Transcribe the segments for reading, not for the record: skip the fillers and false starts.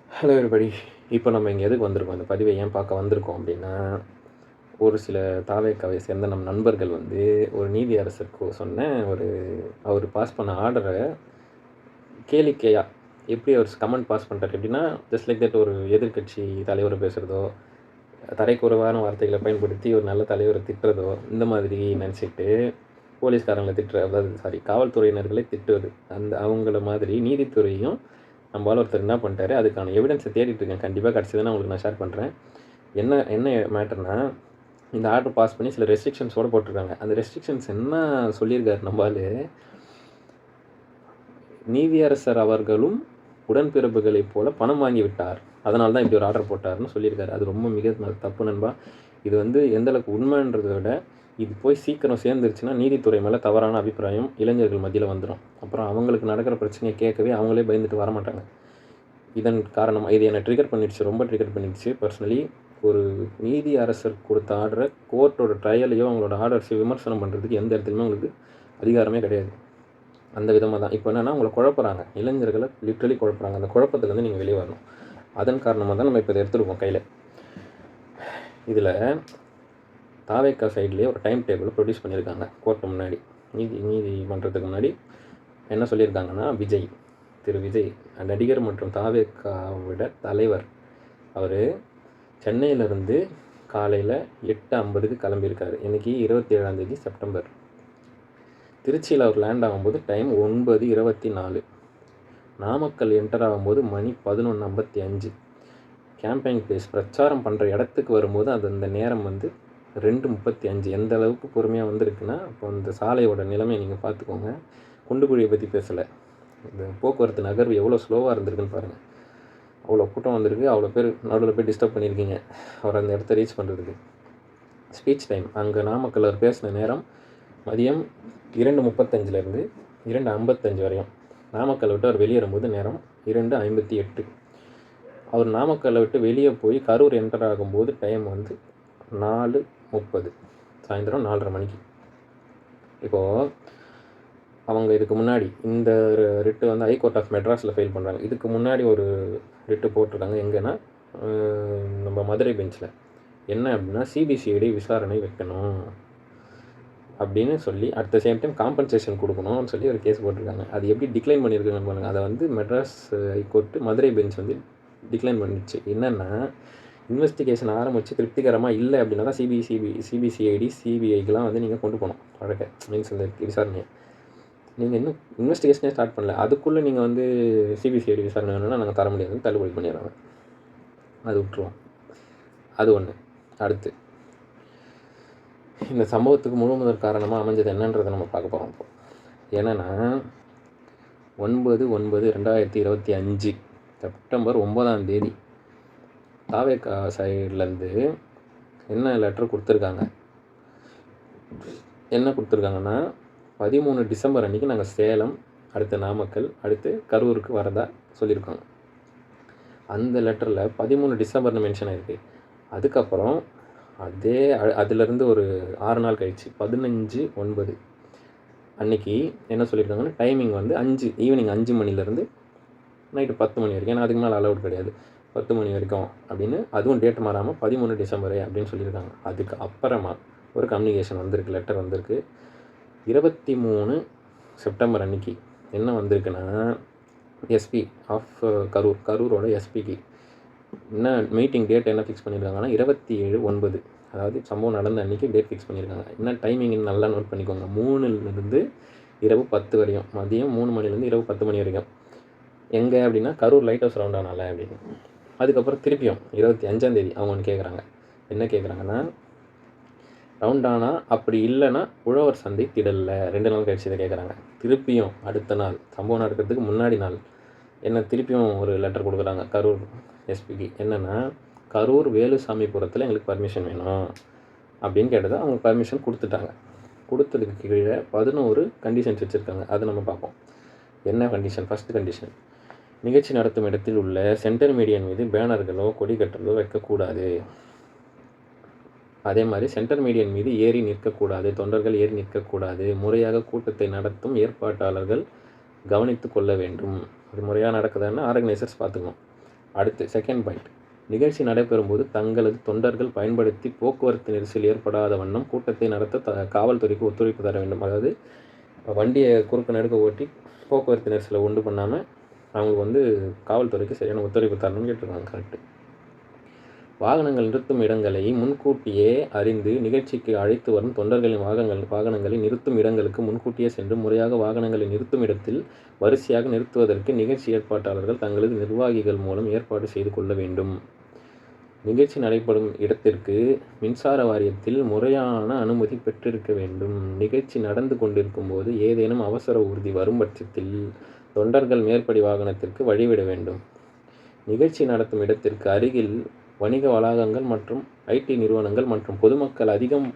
Hello everybody. இப்போ நம்ம இங்கே எதுக்கு வந்திருக்கோம், இந்த பதிவை ஏன் பார்க்க வந்திருக்கோம் அப்படின்னா, ஒரு சில தாவேக்காவை சேர்ந்த நம் நண்பர்கள் வந்து ஒரு நீதியரசருக்கு சொன்ன அவர் பாஸ் பண்ண ஆர்டரை கேளிக்கையா எப்படி அவர் கமெண்ட் பாஸ் பண்ணுறாரு எப்படின்னா, ஜஸ்ட் லைக் தட் ஒரு எதிர்க்கட்சி தலைவரை பேசுகிறதோ, தரைக்குறைவான வார்த்தைகளை பயன்படுத்தி ஒரு நல்ல தலைவரை திட்டுறதோ, இந்த மாதிரி நினச்சிட்டு போலீஸ்காரங்களை அதாவது காவல்துறையினர்களை திட்டுவது, அவங்கள மாதிரி நீதித்துறையும் நம்மளால் ஒருத்தர் என்ன பண்ணிட்டாரு, அதுக்கான எவிடன்ஸை தேடிட்டு இருக்கேன். கண்டிப்பாக கிடச்சதுன்னா உங்களுக்கு நான் ஷேர் பண்ணுறேன். என்ன என்ன மேட்டர்னா, இந்த ஆர்டர் பாஸ் பண்ணி சில ரெஸ்ட்ரிக்ஷன்ஸோடு போட்டிருக்காங்க. அந்த ரெஸ்ட்ரிக்ஷன்ஸ் என்ன சொல்லியிருக்காரு நம்மால், நீதியரசர் அவர்களும் உடன்பிறப்புகளைப் போல பணம் வாங்கி விட்டார், அதனால தான் இப்படி ஒரு ஆர்டர் போட்டார்னு சொல்லியிருக்காரு. அது ரொம்ப மிக தப்பு நண்பா. இது வந்து எந்தளவுக்கு உண்மைன்றதை விட, இது போய் சீக்கிரம் சேர்ந்துருச்சுன்னா நீதித்துறை மேலே தவறான அபிப்பிராயம் இளைஞர்கள் மத்தியில் வந்துடும். அப்புறம் அவங்களுக்கு நடக்கிற பிரச்சனையை கேட்கவே அவங்களே பயந்துட்டு வரமாட்டாங்க. இதன் காரணமாக இது என்னை ட்ரிகர் பண்ணிடுச்சு, ரொம்ப ட்ரிகர் பண்ணிடுச்சு பர்சனலி. ஒரு நீதி அரசர் கொடுத்த ஆர்டரை கோர்ட்டோட ட்ரையலையோ அவங்களோட ஆர்டர்ஸையோ விமர்சனம் பண்ணுறதுக்கு எந்த இடத்துலையுமே உங்களுக்கு அதிகாரமே கிடையாது. அந்த விதமாக தான் இப்போ என்னென்னா, உங்களை குழப்புறாங்க, இளைஞர்களை லிட்ரலி குழப்புறாங்க. அந்த குழப்பத்துலேருந்து நீங்கள் வெளியே வரணும். அதன் காரணமாக தான் நம்ம இப்போ இதை எடுத்துருக்கோம் கையில். இதில் தாவேக்கா சைட்லேயே ஒரு டைம் டேபிள் ப்ரொடியூஸ் பண்ணியிருக்காங்க கோர்ட்டு முன்னாடி, நீதிமன்றத்துக்கு முன்னாடி. என்ன சொல்லியிருக்காங்கன்னா, திரு விஜய் நடிகர் மற்றும் தாவேக்காவோட தலைவர், அவர் சென்னையிலேருந்து காலையில் 8:50 கிளம்பியிருக்காரு. இன்றைக்கி 27 செப்டம்பர். திருச்சியில் அவர் லேண்ட் ஆகும்போது டைம் 9:24. நாமக்கல் என்டர் ஆகும்போது மணி 11:55. கேம்பெயின் பிளேஸ் பிரச்சாரம் பண்ணுற இடத்துக்கு வரும்போது அந்த நேரம் வந்து 2:35. எந்த அளவுக்கு பொறுமையாக வந்திருக்குன்னா, அப்போ அந்த சாலையோட நிலைமை நீங்கள் பார்த்துக்கோங்க. குண்டுக்குழியை பற்றி பேசலை, இந்த போக்குவரத்து நகர்வு எவ்வளோ ஸ்லோவாக இருந்திருக்குன்னு பாருங்கள். அவ்வளோ கூட்டம் வந்திருக்கு, அவ்வளோ பேர் நடுவில் போய் டிஸ்டர்ப் பண்ணியிருக்கீங்க அவர் அந்த இடத்த ரீச் பண்ணுறதுக்கு. ஸ்பீச் டைம் அங்கே நாமக்கல் அவர் பேசின நேரம் மதியம் 2:35 2:55 வரையும். நாமக்கல்லை விட்டு அவர் வெளியே வரும்போது நேரம் 2:58. அவர் நாமக்கல்லை விட்டு வெளியே போய் கரூர் என்டர் ஆகும்போது டைம் வந்து 4:30, சாயந்தரம் 4:30 மணிக்கு. இப்போது அவங்க இதுக்கு முன்னாடி இந்த ரிட்டு வந்து ஹைகோர்ட் ஆஃப் மெட்ராஸில் ஃபைல் பண்ணுறாங்க. இதுக்கு முன்னாடி ஒரு ரிட்டு போட்டிருக்காங்க. எங்கன்னா நம்ம மதுரை பெஞ்சில். என்ன அப்படின்னா, சிபிசிஐடி விசாரணை வைக்கணும் அப்படின்னு சொல்லி, at the same time compensation கொடுக்கணும்னு சொல்லி ஒரு கேஸ் போட்டிருக்காங்க. அது எப்படி டிக்ளைன் பண்ணியிருக்காங்கன்னு பாருங்கள். அதை வந்து மெட்ராஸ் ஹைகோர்ட்டு மதுரை பெஞ்ச் வந்து டிக்ளைன் பண்ணிடுச்சு. என்னென்னா, இன்வெஸ்டிகேஷன் ஆரம்பித்து திருப்திகரமாக இல்லை அப்படின்னா தான் சிபிசிஐடி சிபிஐக்கெலாம் வந்து நீங்கள் கொண்டு போகணும் வழக்கை, மீன்ஸ் இந்த விசாரணையை. நீங்கள் இன்னும் இன்வெஸ்டிகேஷனே ஸ்டார்ட் பண்ணல, அதுக்குள்ளே நீங்கள் வந்து சிபிசிஐடி விசாரணை வேணும்னா நாங்கள் தர முடியாதுன்னு தள்ளுபடி பண்ணிடுறாங்க. அது விட்டுருவோம். அது ஒன்று. அடுத்து, இந்த சம்பவத்துக்கு முதல் காரணமாக அமைஞ்சது என்னன்றதை நம்ம பார்க்க போகிறோம். இப்போ என்னென்னா, 9/9/2025 செப்டம்பர் 9 தாவேக்கா சைட்லேருந்து என்ன லெட்டர் கொடுத்துருக்காங்க, என்ன கொடுத்துருக்காங்கன்னா, 13 டிசம்பர் அன்றைக்கி நாங்கள் சேலம், அடுத்து நாமக்கல், அடுத்து கரூருக்கு வரதா சொல்லியிருக்காங்க. அந்த லெட்டரில் 13 டிசம்பர்னு மென்ஷன் ஆகிருக்கு. அதுக்கப்புறம் அதிலேருந்து ஒரு 6 நாள் கழிச்சு 15/9 அன்றைக்கி என்ன சொல்லியிருக்காங்கன்னா, டைமிங் வந்து ஈவினிங் 5 மணிலேருந்து நைட்டு 10 மணி வரைக்கும். ஏன்னா அதுக்கு மேலே அலவுட் கிடையாது, 10 மணி வரைக்கும் அப்படின்னு. அதுவும் டேட் மாறாமல் 13 டிசம்பர் அப்படின்னு சொல்லியிருக்காங்க. அதுக்கு அப்புறமா ஒரு கம்யூனிகேஷன் வந்திருக்கு, லெட்டர் வந்திருக்கு. 23 செப்டம்பர் அன்றைக்கி என்ன வந்திருக்குன்னா, எஸ்பி ஆஃப் கரூரோட எஸ்பிக்கு என்ன மீட்டிங் டேட் என்ன ஃபிக்ஸ் பண்ணியிருக்காங்கன்னா, 27/9, அதாவது சம்பவம் நடந்த அன்றைக்கி டேட் ஃபிக்ஸ் பண்ணியிருக்காங்க. என்ன டைமிங்னு நல்லா நோட் பண்ணிக்கோங்க. 3லேருந்து இரவு 10 வரையும், மதியம் 3 மணிலேருந்து இரவு 10 மணி வரைக்கும். எங்கே அப்படின்னா, கரூர் லைட் ஹவுஸ் ரவுண்ட் ஆனால அப்படின்னு. அதுக்கப்புறம் திருப்பியும் 25 அவங்க ஒன்று கேட்குறாங்க. என்ன கேட்குறாங்கன்னா, ரவுண்டானா, அப்படி இல்லைன்னா உழவர் சந்தை திடலில் 2 நாள் கழிச்சு இதை கேட்குறாங்க. திருப்பியும் அடுத்த நாள், சம்பவம் நடக்கிறதுக்கு முன்னாடி நாள், என்ன திருப்பியும் ஒரு லெட்டர் கொடுக்குறாங்க கரூர் எஸ்பிக்கு. என்னென்னா, கரூர் வேலுசாமிபுரத்தில் எங்களுக்கு பர்மிஷன் வேணும் அப்படின்னு கேட்டது. அவங்க பர்மிஷன் கொடுத்துட்டாங்க. கொடுத்ததுக்கு கீழே 11 கண்டிஷன்ஸ் வச்சுருக்காங்க. அதை நம்ம பார்ப்போம். என்ன கண்டிஷன்? ஃபஸ்ட்டு கண்டிஷன், நிகழ்ச்சி நடத்தும் இடத்தில் உள்ள சென்டர் மீடியன் மீது பேனர்களோ கொடி கட்டுறதோ வைக்கக்கூடாது. அதே மாதிரி சென்டர் மீடியன் மீது ஏறி நிற்கக்கூடாது, தொண்டர்கள் ஏறி நிற்கக்கூடாது. முறையாக கூட்டத்தை நடத்தும் ஏற்பாட்டாளர்கள் கவனித்து கொள்ள வேண்டும். அது முறையாக நடக்குதுன்னா ஆர்கனைசர்ஸ் பார்த்துக்கணும். அடுத்து செகண்ட் பாயிண்ட், நிகழ்ச்சி நடைபெறும் போது தங்களது தொண்டர்கள் பயன்படுத்தி போக்குவரத்து நெரிசல் ஏற்படாத வண்ணம் கூட்டத்தை நடத்த காவல்துறைக்கு ஒத்துழைப்பு தர வேண்டும். அதாவது வண்டியை குறுக்க நடுக்க ஓட்டி போக்குவரத்து நெரிசலை உண்டு பண்ணாமல் அவங்களுக்கு காவல்துறைக்கு சரியான ஒத்துழைப்பு தரணும்னு கேட்டிருக்காங்க. கரெக்டு. வாகனங்கள் நிறுத்தும் இடங்களை முன்கூட்டியே அறிந்து நிகழ்ச்சிக்கு அழைத்து வரும் தொண்டர்களின் வாகனங்களை நிறுத்தும் இடங்களுக்கு முன்கூட்டியே சென்று முறையாக வாகனங்களை நிறுத்தும் இடத்தில் வரிசையாக நிறுத்துவதற்கு நிகழ்ச்சி ஏற்பாட்டாளர்கள் தங்களது நிர்வாகிகள் மூலம் ஏற்பாடு செய்து கொள்ள வேண்டும். நிகழ்ச்சி நடைபெறும் இடத்திற்கு மின்சார வாரியத்தில் முறையான அனுமதி பெற்றிருக்க வேண்டும். நிகழ்ச்சி நடந்து கொண்டிருக்கும் போது ஏதேனும் அவசர ஊர்தி வரும் பட்சத்தில் தொண்டர்கள் மேற்படி வாகனத்திற்கு வழிவிட வேண்டும். நிகழ்ச்சி நடத்தும் இடத்திற்கு அருகில் வணிக வளாகங்கள் மற்றும் ஐடி நிறுவனங்கள் மற்றும் பொதுமக்கள் அதிகம்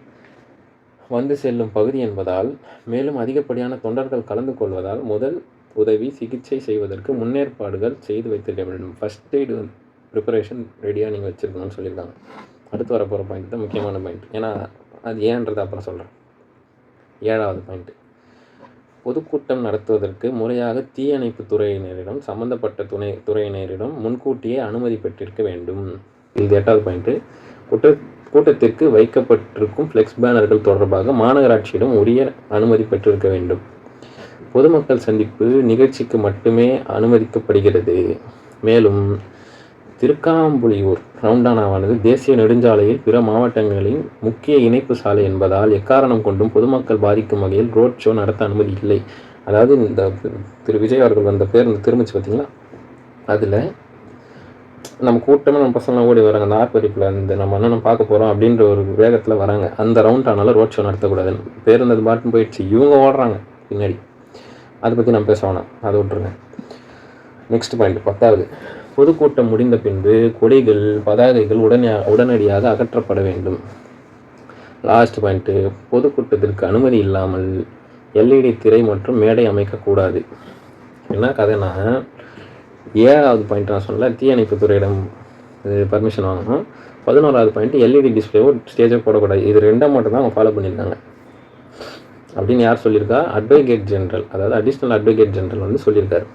வந்து செல்லும் பகுதி என்பதால் மேலும் அதிகப்படியான தொண்டர்கள் கலந்து கொள்வதால் முதல் உதவி சிகிச்சை செய்வதற்கு முன்னேற்பாடுகள் செய்து வைத்திருக்க வேண்டும். ஃபஸ்ட் எய்டு ப்ரிப்பரேஷன் ரெடியாக நீங்கள் வச்சுருக்கணும்னு சொல்லியிருக்காங்க. அடுத்து வரப்போகிற பாயிண்ட் தான் முக்கியமான பாயிண்ட். ஏன்னா அது ஏன்றதை அப்புறம் சொல்கிறேன். 7வது பாயிண்ட், பொதுக்கூட்டம் நடத்துவதற்கு முறையாக தீயணைப்பு துறையினரிடம் சம்பந்தப்பட்ட துறையினரிடம் முன்கூட்டியே அனுமதி பெற்றிருக்க வேண்டும். இது 8வது பாயிண்ட்டு, கூட்டத்திற்கு வைக்கப்பட்டிருக்கும் ஃப்ளெக்ஸ் பேனர்கள் தொடர்பாக மாநகராட்சியிடம் உரிய அனுமதி பெற்றிருக்க வேண்டும். பொதுமக்கள் சந்திப்பு நிகழ்ச்சிக்கு மட்டுமே அனுமதிக்கப்படுகிறது. மேலும் திருக்காம்புலியூர் ரவுண்டானாவானது தேசிய நெடுஞ்சாலையில் பிற மாவட்டங்களின் முக்கிய இணைப்பு சாலை என்பதால் எக்காரணம் கொண்டும் பொதுமக்கள் பாதிக்கும் வகையில் ரோட் ஷோ நடத்த அனுமதி இல்லை. அதாவது இந்த திரு விஜய் அவர்கள் வந்த பேருந்து திரும்பிச்சு பார்த்தீங்களா, அதில் நம்ம கூட்டமாக நம்ம பசங்களாம் ஓடி வராங்க. அந்த ஆர்ப்பரிப்பில் நம்ம அண்ணன் பார்க்க போகிறோம் அப்படின்ற ஒரு வேகத்தில் வராங்க. அந்த ரவுண்டானால ரோட் ஷோ நடத்தக்கூடாதுன்னு பேருந்து அது பாட்டுன்னு போயிடுச்சு. இவங்க ஓடுறாங்க பின்னாடி. அதை பற்றி நான் பேச வேணாம், அதை விட்டுருங்க. நெக்ஸ்ட் பாயிண்ட் 10வது, பொதுக்கூட்டம் முடிந்த பின்பு கொடிகள் பதாகைகள் உடனடியாக அகற்றப்பட வேண்டும். லாஸ்ட் பாயிண்ட்டு, பொதுக்கூட்டத்திற்கு அனுமதி இல்லாமல் எல்இடி திரை மற்றும் மேடை அமைக்கக்கூடாது. என்ன கதைனா 7வது பாயிண்ட் நான் சொன்னல, தீயணைப்பு துறையிடம் பர்மிஷன் வாங்கணும். 11வது பாயிண்ட், எல்இடி டிஸ்பிளேவோ ஸ்டேஜோ போடக்கூடாது. இது 2 மட்டும் தான் அவங்க ஃபாலோ பண்ணியிருக்காங்க அப்படின்னு யார் சொல்லியிருக்கா? அட்வொகேட் ஜெனரல், அதாவது அடிஷ்னல் அட்வொகேட் ஜெனரல் சொல்லியிருக்காரு.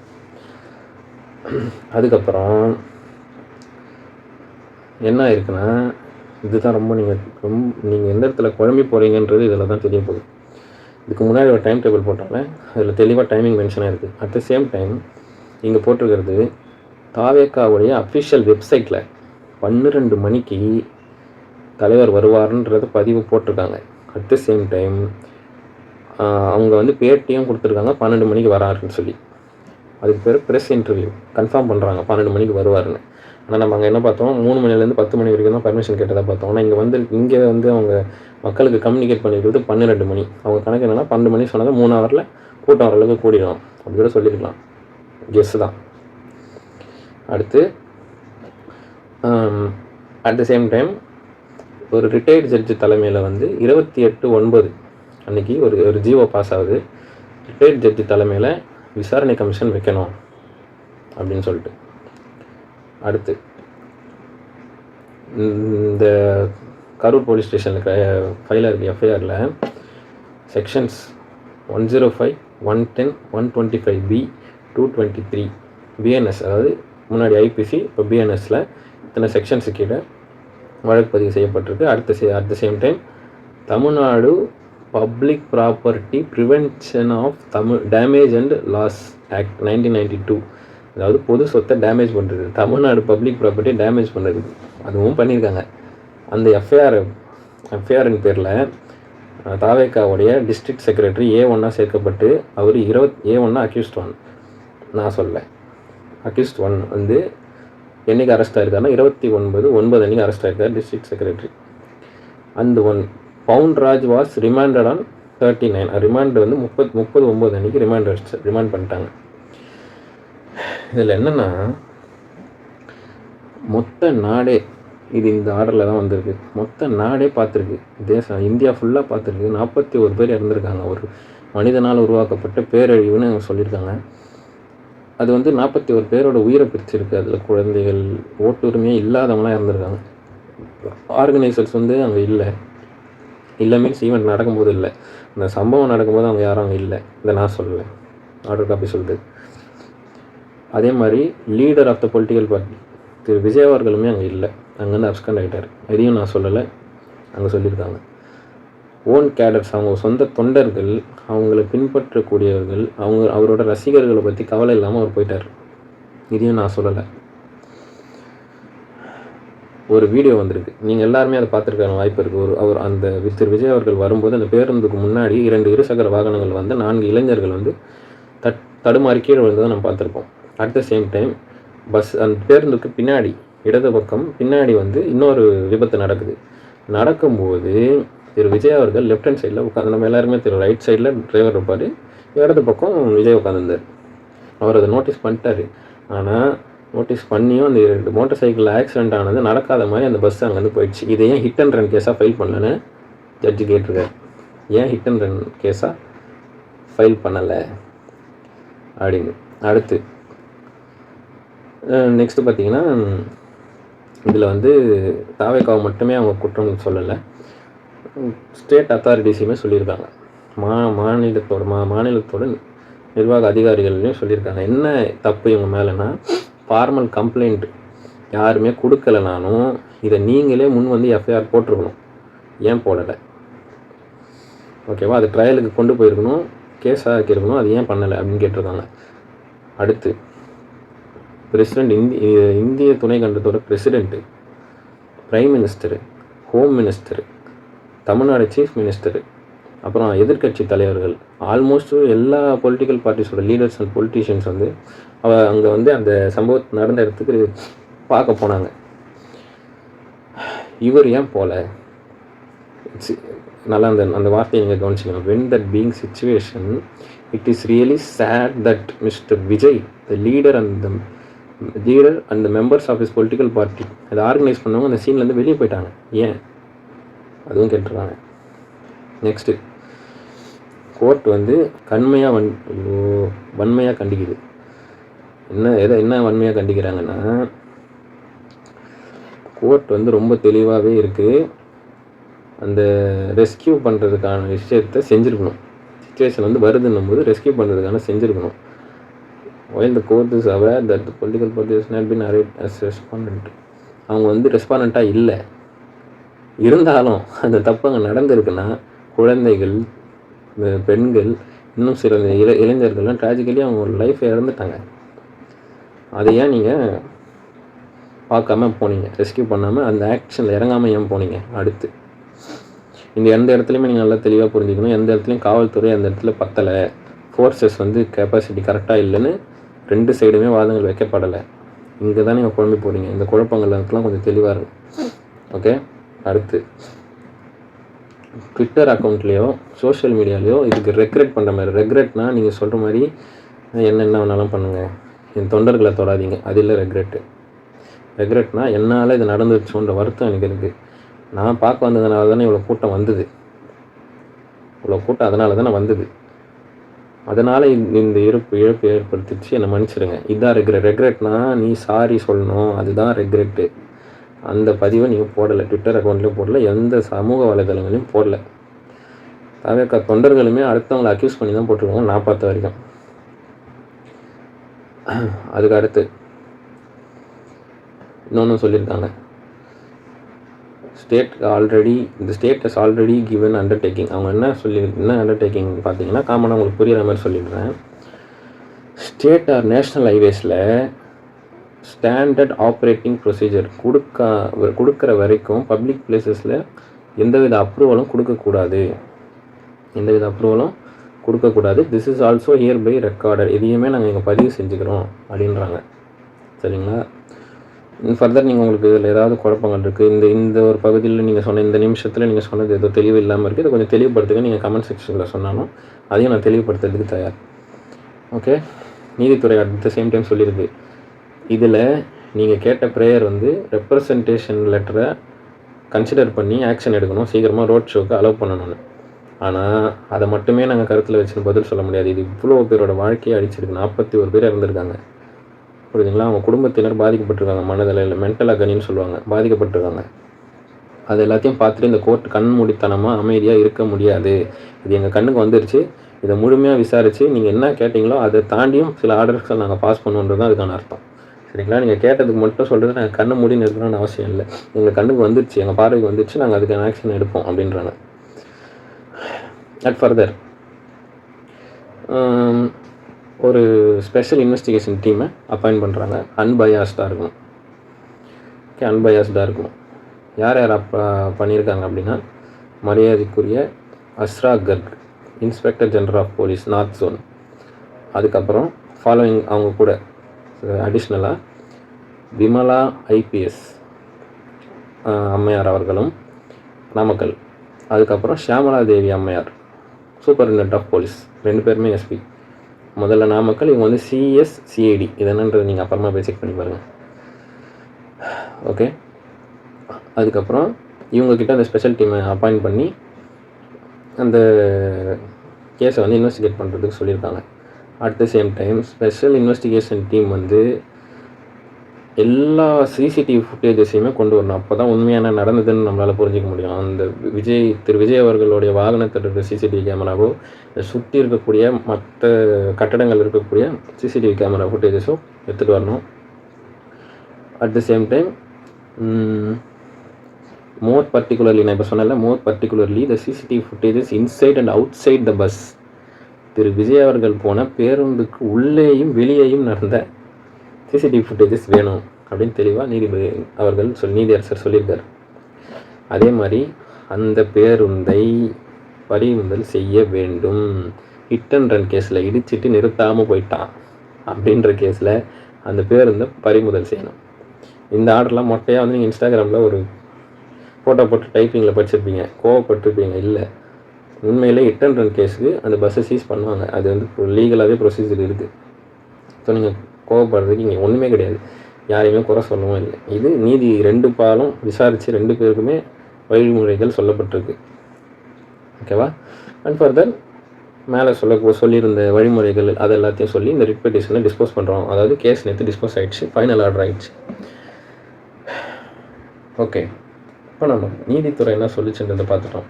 அதுக்கப்புறம் என்ன இருக்குன்னா, இதுதான் நீங்கள் எந்த இடத்துல குழம்பி போகிறீங்கன்றது இதில் தான் தெரிய போகுது. இதுக்கு முன்னாடி ஒரு டைம் டேபிள் போட்டாங்க, அதில் தெளிவாக டைமிங் மென்ஷனாக இருக்குது. அட் த சேம் டைம் இங்கே போட்டிருக்கிறது தாவேக்காவுடைய அஃபிஷியல் வெப்சைட்டில் 12 மணிக்கு தலைவர் வருவார்ன்றத பதிவு போட்டிருக்காங்க. அட் த சேம் டைம் அவங்க பேட்டியும் கொடுத்துருக்காங்க 12 மணிக்கு வராருன்னு சொல்லி. அதுக்கு பேர் ப்ரெஸ் இன்டர்வியூ. கன்ஃபார்ம் பண்ணுறாங்க 12 மணிக்கு வருவாருன்னு. ஆனால் நம்ம அங்கே என்ன பார்த்தோம், 3 மணிலேருந்து 10 மணி வரைக்கும் தான் பர்மிஷன் கேட்டதாக பார்த்தோம். ஆனால் இங்கே அவங்க மக்களுக்கு கம்யூனிகேட் பண்ணிக்கிறது 12 மணி. அவங்க கணக்கு என்னென்னா 12 மணி சொன்னதை 3 ஹவரில் கூட்டம் ஓரளவுக்கு கூடிடும் அப்படி கூட சொல்லியிருக்கலாம். கெஸ் தான். அடுத்து அட் த சேம் டைம் ஒரு ரிட்டையர்டு ஜட்ஜு தலைமையில் 28/9 அன்றைக்கி ஒரு ஜிஓ பாஸ் ஆகுது. ரிட்டையர்டு ஜட்ஜு தலைமையில் விசாரணை கமிஷன் வைக்கணும் அப்படின்னு சொல்லிட்டு. அடுத்து இந்த கரூர் போலீஸ் ஸ்டேஷனில் ஃபைலாக இருக்குது எஃப்ஐஆரில் செக்ஷன்ஸ் 105, 110, 125B, 223 பிஎன்எஸ், அதாவது முன்னாடி ஐபிசி இப்போ பிஎன்எஸில் இத்தனை செக்ஷன்ஸு கீழே வழக்கு பதிவு செய்யப்பட்டிருக்கு. At the same time Tamil Nadu public property prevention of damage and loss act 1992, அதாவது பொது சொத்தை டேமேஜ் பண்ணுறது, தமிழ்நாடு பப்ளிக் ப்ராப்பர்ட்டி டேமேஜ் பண்ணுறது, அதுவும் பண்ணியிருக்காங்க. அந்த எஃப்ஐஆரின் பேரில் தாவேக்காவுடைய டிஸ்ட்ரிக்ட் செக்ரட்டரி A1 சேர்க்கப்பட்டு அவர் A1 அக்யூஸ்ட் 1, நான் சொல்ல அக்யூஸ்ட் 1 என்றைக்கு அரெஸ்ட் ஆகிருக்காருன்னா 29/9 அன்றைக்கி அரெஸ்ட் ஆகிருக்கார் டிஸ்ட்ரிக்ட் செக்ரட்டரி. அந்த Pounraj was remanded on 39, remand 30/9 அன்றைக்கி ரிமாண்ட் பண்ணிட்டாங்க. இதில் என்னென்னா மொத்த நாடே இது இந்த ஆர்டரில் தான் வந்திருக்கு. மொத்த நாடே பார்த்துருக்கு, இந்தியா ஃபுல்லாக பார்த்துருக்கு. 41 பேர் இறந்துருக்காங்க. ஒரு மனிதனால் உருவாக்கப்பட்ட பேரழிவுன்னு சொல்லியிருக்காங்க. அது 41 பேரோட உயிரை பிரிச்சிருக்கு. அதில் குழந்தைகள், ஓட்டுரிமையே இல்லாதவங்களாம் இறந்துருக்காங்க. ஆர்கனைசர்ஸ் அங்கே இல்லை மீன்ஸ் ஈவெண்ட் நடக்கும்போது இல்லை, இந்த சம்பவம் நடக்கும்போது அவங்க யாரும் அங்கே இல்லை. இதை நான் சொல்லலை, ஆர்டர் காப்பி சொல்லுது. அதே மாதிரி leader of the political party Thiru Vijay அவர்களுமே அங்கே இல்லை, அங்கேருந்து அப்ஸ்கண்ட் ஆகிட்டார். இதையும் நான் சொல்லலை, அங்கே சொல்லியிருக்காங்க. ஓன் கேடர்ஸ், அவங்க சொந்த தொண்டர்கள், அவங்கள பின்பற்றக்கூடியவர்கள், அவரோட ரசிகர்களை பற்றி கவலை இல்லாமல் அவர் போயிட்டார். இதையும் நான் சொல்லலை. ஒரு வீடியோ வந்திருக்கு, நீங்கள் எல்லாருமே அதை பார்த்துருக்கான வாய்ப்பு இருக்குது. அவர் அந்த திரு விஜய் அவர்கள் வரும்போது அந்த பேருந்துக்கு முன்னாடி 2 இருசக்கர வாகனங்கள் வந்து 4 இளைஞர்கள் வந்து தடுமாறி கீழே விழுந்ததை நம்ம பார்த்துருப்போம். அட் த சேம் டைம் அந்த பேருந்துக்கு பின்னாடி இடது பக்கம் பின்னாடி வந்து இன்னொரு விபத்து நடக்கும்போது திரு விஜய் அவர்கள் லெஃப்ட் ஹேண்ட் சைடில் உட்காந்து, நம்ம எல்லாருமே திரு ரைட் சைடில் டிரைவர் இருப்பார், இடது பக்கம் விஜய் உட்காந்துருந்தார். அவர் அதை நோட்டீஸ் பண்ணிட்டார். ஆனால் நோட்டீஸ் பண்ணியும் அந்த 2 மோட்டார் சைக்கிள் ஆக்சிடென்ட் ஆனது நடக்காத மாதிரி அந்த பஸ் அங்கேருந்து போயிடுச்சு. இதை ஏன் ஹிட் அண்ட் ரன் கேஸாக ஃபைல் பண்ணலன்னு ஜட்ஜு கேட்டிருக்காரு. ஏன் ஹிட் அண்ட் ரன் கேஸாக ஃபைல் பண்ணலை அப்படின்னு. அடுத்து நெக்ஸ்ட்டு பார்த்தீங்கன்னா, இதில் வந்து தாவேக்காவை மட்டுமே அவங்க குற்றம் சொல்லலை, ஸ்டேட் அத்தாரிட்டிஸுமே சொல்லியிருக்காங்க. மாநிலத்தோட நிர்வாக அதிகாரிகள்லையும் சொல்லியிருக்காங்க. என்ன தப்பு இவங்க மேலேனா, ஃபார்மல் கம்ப்ளைண்ட் யாருமே கொடுக்கலனாலும் இதை நீங்களே முன் வந்து எஃப்ஐஆர் போட்டிருக்கணும். ஏன் போடலை? ஓகேவா, அது ட்ரையலுக்கு கொண்டு போயிருக்கணும், கேஸ் ஆக்கியிருக்கணும், அது ஏன் பண்ணலை அப்படின்னு கேட்டிருக்காங்க. அடுத்து பிரசிடெண்ட், இந்திய துணை கண்டத்தோட president, prime minister, home minister, Tamil Nadu chief minister, அப்புறம் எதிர்கட்சி தலைவர்கள், ஆல்மோஸ்ட் எல்லா பொலிட்டிக்கல் பார்ட்டிஸோட லீடர்ஸ் அண்ட் பொலிட்டீஷியன்ஸ் வந்து அங்கே வந்து அந்த சம்பவம் நடந்த இடத்துக்கு பார்க்க போனாங்க. இவர் ஏன் போல? நல்லா அந்த வார்த்தையை நீங்கள் கவனிச்சிக்கணும். when that being situation, it is really sad that Mr. Vijay, the leader and the members of his political party, அதை ஆர்கனைஸ் பண்ணவங்க அந்த சீன்லேருந்து வெளியே போயிட்டாங்க. ஏன்? அதுவும் கேட்டுருக்காங்க. நெக்ஸ்ட்டு, கோர்ட் வந்து வன்மையாக கண்டிக்குது. என்ன வன்மையாக கண்டிக்கிறாங்கன்னா, கோர்ட் வந்து ரொம்ப தெளிவாகவே இருக்குது, அந்த ரெஸ்கியூ பண்ணுறதுக்கான விஷயத்தை செஞ்சுருக்கணும். சிச்சுவேஷன் வந்து வருதுன்னும் போது ரெஸ்கியூ பண்ணுறதுக்கான செஞ்சுருக்கணும். while the court is aware that the political party has not been arrayed as respondent, அவங்க வந்து ரெஸ்பாண்டண்ட்டாக இல்லை, இருந்தாலும் அந்த தப்பு அங்கே நடந்திருக்குன்னா குழந்தைகள், பெண்கள், இன்னும் சில இளைஞர்கள்லாம் ட்ராஜிக்கலி அவங்க ஒரு லைஃப்பை இறந்துட்டாங்க. அதை ஏன் நீங்கள் பார்க்காம போனீங்க? ரெஸ்கியூ பண்ணாமல் அந்த ஆக்ஷனில் இறங்காமல் ஏன் போனீங்க? அடுத்து, இந்த எந்த இடத்துலையுமே நீங்கள் நல்லா தெளிவாக புரிஞ்சுக்கணும். எந்த இடத்துலையும் காவல்துறை அந்த இடத்துல பத்தலை, ஃபோர்ஸஸ் வந்து கெப்பாசிட்டி கரெக்டாக இல்லைன்னு 2 சைடுமே வாதங்கள் வைக்கப்படலை. இங்கே தான் நீங்கள் குழம்பி போகிறீங்க. இந்த குழப்பங்கள்லாம் கொஞ்சம் தெளிவாக இருக்கும். ஓகே. அடுத்து, ட்விட்டர் அக்கௌண்ட்லேயோ சோஷியல் மீடியாலேயோ இதுக்கு ரெக்ரெட் பண்ணுற மாதிரி, ரெக்ரெட்னால் நீங்கள் சொல்கிற மாதிரி என்ன வேணாலும் பண்ணுங்கள், என் தொண்டர்களை தொடாதீங்க, அது இல்லை ரெக்ரெட்டு. ரெக்ரெட்னால் என்னால் இது நடந்துச்சுன்ற வருத்தம் எனக்கு இருக்குது. நான் பார்க்க வந்ததுனால தானே இவ்வளோ கூட்டம் வந்தது, அதனால தானே வந்தது, அதனால் இந்த இழப்பு ஏற்படுத்திச்சு, என்னை மன்னிச்சிடுங்க, இதுதான் ரெக்ரெட்னா நீ சாரி சொல்லணும், அதுதான் ரெக்ரெட்டு. அந்த பதிவை நீங்கள் போடலை, ட்விட்டர் அக்கௌண்ட்லேயும் போடலை, எந்த சமூக வலைதளங்களையும் போடலை. தாவேக்கா தொண்டர்களுமே அடுத்தவங்களை அக்யூஸ் பண்ணி தான் போட்டிருக்காங்க நான் பார்த்த வரைக்கும். அதுக்கு அடுத்து இன்னொன்று சொல்லியிருக்காங்க, இந்த state has already given undertaking. அவங்க என்ன அண்டர்டேக்கிங் பார்த்தீங்கன்னா, காமனாக உங்களுக்கு புரிகிற மாதிரி சொல்லிடுறேன். ஸ்டேட் ஆர் நேஷ்னல் ஹைவேஸில் ஸ்டாண்டர்ட் ஆப்ரேட்டிங் ப்ரொசீஜர் கொடுக்குற வரைக்கும் பப்ளிக் பிளேசஸில் எந்தவித அப்ரூவலும் கொடுக்கக்கூடாது. This is also hereby recorded. இதையுமே நாங்கள் இங்கே பதிவு செஞ்சுக்கிறோம் அப்படின்றாங்க. சரிங்களா? ஃபர்தர் நீங்கள் உங்களுக்கு இதில் ஏதாவது குழப்பங்கள் இருக்குது, இந்த ஒரு பகுதியில் நீங்கள் சொன்ன இந்த நிமிஷத்தில் நீங்கள் சொன்னது ஏதோ தெளிவு இல்லாமல் இருக்குது, இதை கொஞ்சம் தெளிவுபடுத்துங்க. நீங்கள் கமெண்ட் செக்ஷனில் சொன்னாலும் அதையும் நான் தெளிவுபடுத்துறதுக்கு தயார். ஓகே. நீதித்துறை அட் த சேம் டைம் சொல்லியிருக்கு, இதில் நீங்கள் கேட்ட ப்ரேயர் வந்து ரெப்ரசன்டேஷன் லெட்டரை கன்சிடர் பண்ணி ஆக்ஷன் எடுக்கணும், சீக்கிரமாக ரோட் ஷோக்கு அலோவ் பண்ணணும்னு. ஆனால் அதை மட்டுமே நாங்கள் கருத்தில் வச்சுன்னு பதில் சொல்ல முடியாது. இது இவ்வளோ பேரோட வாழ்க்கையை அடிச்சிருக்கு. 41 பேர் இறந்துருக்காங்க. புரியுதுங்களா? அவங்க குடும்பத்தினர் பாதிக்கப்பட்டிருக்காங்க, மனதளவில் மென்டல் அகனின்னு சொல்லுவாங்க, பாதிக்கப்பட்டிருக்காங்க. அது எல்லாத்தையும் பார்த்துட்டு இந்த கோர்ட் கண்மூடித்தனமாக அமைதியாக இருக்க முடியாது. இது எங்கள் கண்ணுக்கு வந்துருச்சு, இதை முழுமையாக விசாரித்து நீங்கள் என்ன கேட்டிங்களோ அதை தாண்டியும் சில ஆர்டர்ஸை நாங்கள் பாஸ் பண்ணுன்றது தான் அதுக்கான அர்த்தம். சரிங்களா? நீங்கள் கேட்டதுக்கு மட்டும் சொல்கிறது நாங்கள் கண்ணை மூடி நிறுத்தணும்னு அவசியம் இல்லை. எங்கள் கண்ணுக்கு வந்துடுச்சு, எங்கள் பார்வைக்கு வந்துடுச்சு, நாங்கள் அதுக்கான ஆக்ஷன் எடுப்போம் அப்படின்றாங்க. அட் ஃபர்தர் ஒரு ஸ்பெஷல் இன்வெஸ்டிகேஷன் டீமை அப்பாயிண்ட் பண்ணுறாங்க. அன்பயாஸ்டாக இருக்கணும். ஓகே, அன்பயாஸ்டாக இருக்கணும். யார் யார் பண்ணியிருக்காங்க அப்படின்னா, மரியாதைக்குரிய Asra Garg, inspector general of police north zone. அதுக்கப்புறம் ஃபாலோயிங் அவங்க கூட அடிஷ்னலாக விமலா ஐபிஎஸ் அம்மையார் அவர்களும் நாமக்கல். அதுக்கப்புறம் ஷியாமலா தேவி அம்மையார் சூப்பரிண்டென்டென்ட் ஆஃப் போலீஸ், 2 பேருமே எஸ்பி. முதல்ல நாமக்கல், இவங்க வந்து சிஎஸ்சிஐடி. இது என்னன்றது நீங்கள் அப்புறமா போய் செக் பண்ணி பாருங்கள். ஓகே, அதுக்கப்புறம் இவங்கக்கிட்ட அந்த ஸ்பெஷல் டீமை அப்பாயிண்ட் பண்ணி அந்த கேஸை வந்து இன்வெஸ்டிகேட் பண்ணுறதுக்கு சொல்லியிருக்காங்க. At the same time special investigation team வந்து எல்லா சிசிடிவி ஃபுட்டேஜஸையுமே கொண்டு வரணும். அப்போ தான் உண்மையான நடந்ததுன்னு நம்மளால் புரிஞ்சிக்க முடியும். அந்த திரு விஜய் அவர்களுடைய வாகனத்தில் இருக்கிற சிசிடிவி கேமராவோ, சுற்றி இருக்கக்கூடிய மற்ற கட்டடங்கள் இருக்கக்கூடிய சிசிடிவி கேமரா ஃபுட்டேஜஸோ எடுத்துகிட்டு வரணும். At the same time more particularly, நான் இப்போ சொன்னல, more particularly the CCTV footages inside and outside the bus. Thiru Vijay அவர்கள் போன பேருந்துக்கு உள்ளேயும் வெளியேயும் நடந்த சிசிடிவி ஃபுட்டேஜஸ் வேணும் அப்படின்னு தெளிவாக நீதிபதி அவர்கள் நீதியரசர் சொல்லியிருக்கார். அதே மாதிரி அந்த பேருந்தை பறிமுதல் செய்ய வேண்டும். ஹிட் அண்ட் ரன் கேஸில் இடிச்சிட்டு நிறுத்தாமல் போயிட்டான் அப்படின்ற கேஸில் அந்த பேருந்தை பறிமுதல் செய்யணும். இந்த ஆர்டர்லாம் மொட்டையாக வந்து நீங்கள் இன்ஸ்டாகிராமில் ஒரு ஃபோட்டோ போட்டு டைப்பிங்கில் படிச்சிருப்பீங்க, கோவப்பட்டிருப்பீங்க. இல்லை, உண்மையிலே ஹிட் அண்ட் ரன் கேஸுக்கு அந்த பஸ்ஸை சீஸ் பண்ணுவாங்க. அது வந்து லீகலாகவே ப்ரொசீஜர் இருக்குது. ஸோ நீங்கள் கோவப்படுறதுக்கு இங்கே ஒன்றுமே கிடையாது. யாரையுமே குறை சொல்லவும் இல்லை. இது நீதி 2 பாலும் விசாரித்து 2 பேருக்குமே வழிமுறைகள் சொல்லப்பட்டிருக்கு. ஓகேவா? அண்ட் ஃபர்தர் மேலே சொல்லியிருந்த வழிமுறைகள் அது எல்லாத்தையும் சொல்லி இந்த ரிட் பெட்டிஷனை டிஸ்போஸ் பண்ணுறோம். அதாவது கேஸ் நேற்று டிஸ்போஸ் ஆகிடுச்சு, ஃபைனல் ஆர்டர் ஆகிடுச்சு. ஓகே, இப்போ நம்ம நீதித்துறை என்ன சொல்லிச்சுன்றதை பார்த்துட்டோம்.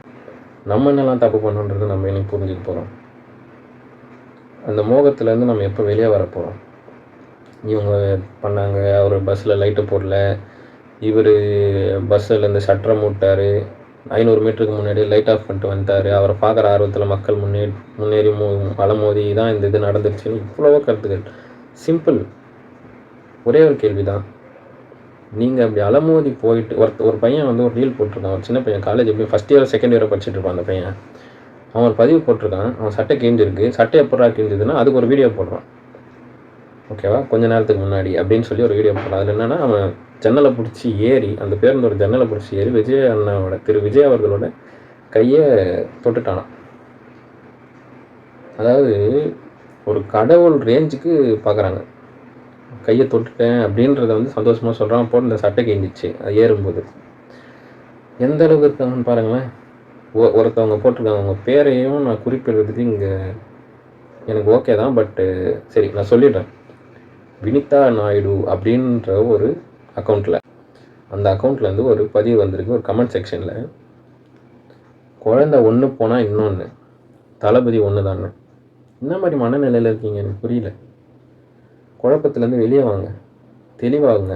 நம்ம என்னெல்லாம் தப்பு பண்ணோன்றதை நம்ம இன்னைக்கு புரிஞ்சுக்க போகிறோம். அந்த மோகத்துலேருந்து நம்ம எப்போ வெளியே வர போகிறோம்? இவங்க பண்ணாங்க, அவர் பஸ்ஸில் லைட்டை போடல, இவர் பஸ்ஸில் ஷட்டரை மூட்டார், 500 மீட்டருக்கு முன்னாடி லைட் ஆஃப் பண்ணிட்டு வந்துட்டார், அவரை பார்க்குற ஆர்வத்தில் மக்கள் முன்னேறி அலமோதி தான் இந்த இது நடந்துருச்சுன்னு இவ்வளவோ கருத்துக்கள். சிம்பிள், ஒரே ஒரு கேள்வி தான். நீங்கள் அப்படி அலமோதி போயிட்டு ஒரு பையன் வந்து ஒரு ரீல் போட்டிருக்கான். ஒரு சின்ன பையன், காலேஜ் எப்படி ஃபஸ்ட் இயர் செகண்ட் இயரை படிச்சுட்டு இருப்பான் அந்த பையன். அவன் ஒரு பதிவு போட்டிருக்கான், அவன் சட்டை கிழிஞ்சிருக்கு, சட்டை எப்படா கிழிஞ்சதுன்னா அதுக்கு ஒரு வீடியோ போடுறான். ஓகேவா? கொஞ்ச நேரத்துக்கு முன்னாடி அப்படின்னு சொல்லி ஒரு வீடியோ போடுறான். அதில் என்னென்னா, அவன் ஜன்னலை பிடிச்சி ஏறி, அந்த பேருந்தோட ஜன்னலை பிடிச்சி ஏறி திரு விஜய் அவர்களோட கையை தொட்டுட்டானான். அதாவது ஒரு கடவுள் ரேஞ்சுக்கு பார்க்குறாங்க. கையை தொட்டுட்டேன் அப்படின்றத வந்து சந்தோஷமாக சொல்கிறான். போட்டு இந்த சட்டை கிழிஞ்சிச்சு அது ஏறும்போது. எந்த அளவுக்கு இருக்காங்கன்னு பாருங்களேன். ஒருத்தவங்க போட்டிருக்காங்க, அவங்க பேரையும் நான் குறிப்பிடுறதுக்கு இங்கே எனக்கு ஓகே தான், பட்டு சரி நான் சொல்லிடுறேன். வினிதா நாயுடு அப்படின்ற ஒரு அக்கௌண்ட்டில், அந்த அக்கௌண்ட்லேருந்து ஒரு பதிவு வந்திருக்கு. ஒரு கமெண்ட் செக்ஷனில், குழந்தை ஒன்று போனால் இன்னொன்று, தளபதி ஒன்று தானே. என்ன மாதிரி மனநிலையில் இருக்கீங்க எனக்கு புரியல. குழப்பத்துலேருந்து வெளியே வாங்க, தெளிவாகுங்க.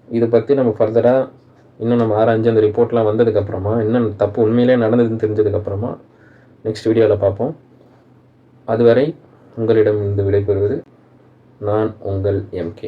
இதை பற்றி நம்ம ஃபர்தராக இன்னும் நம்ம ஆராய்ஞ்சு அந்த ரிப்போர்ட்லாம் வந்ததுக்கப்புறமா, இன்னும் தப்பு உண்மையிலே நடந்ததுன்னு தெரிஞ்சதுக்கப்புறமா நெக்ஸ்ட் வீடியோவில் பார்ப்போம். அதுவரை உங்களிடம் இருந்து விடைபெறுவது நான் உங்கள் MK.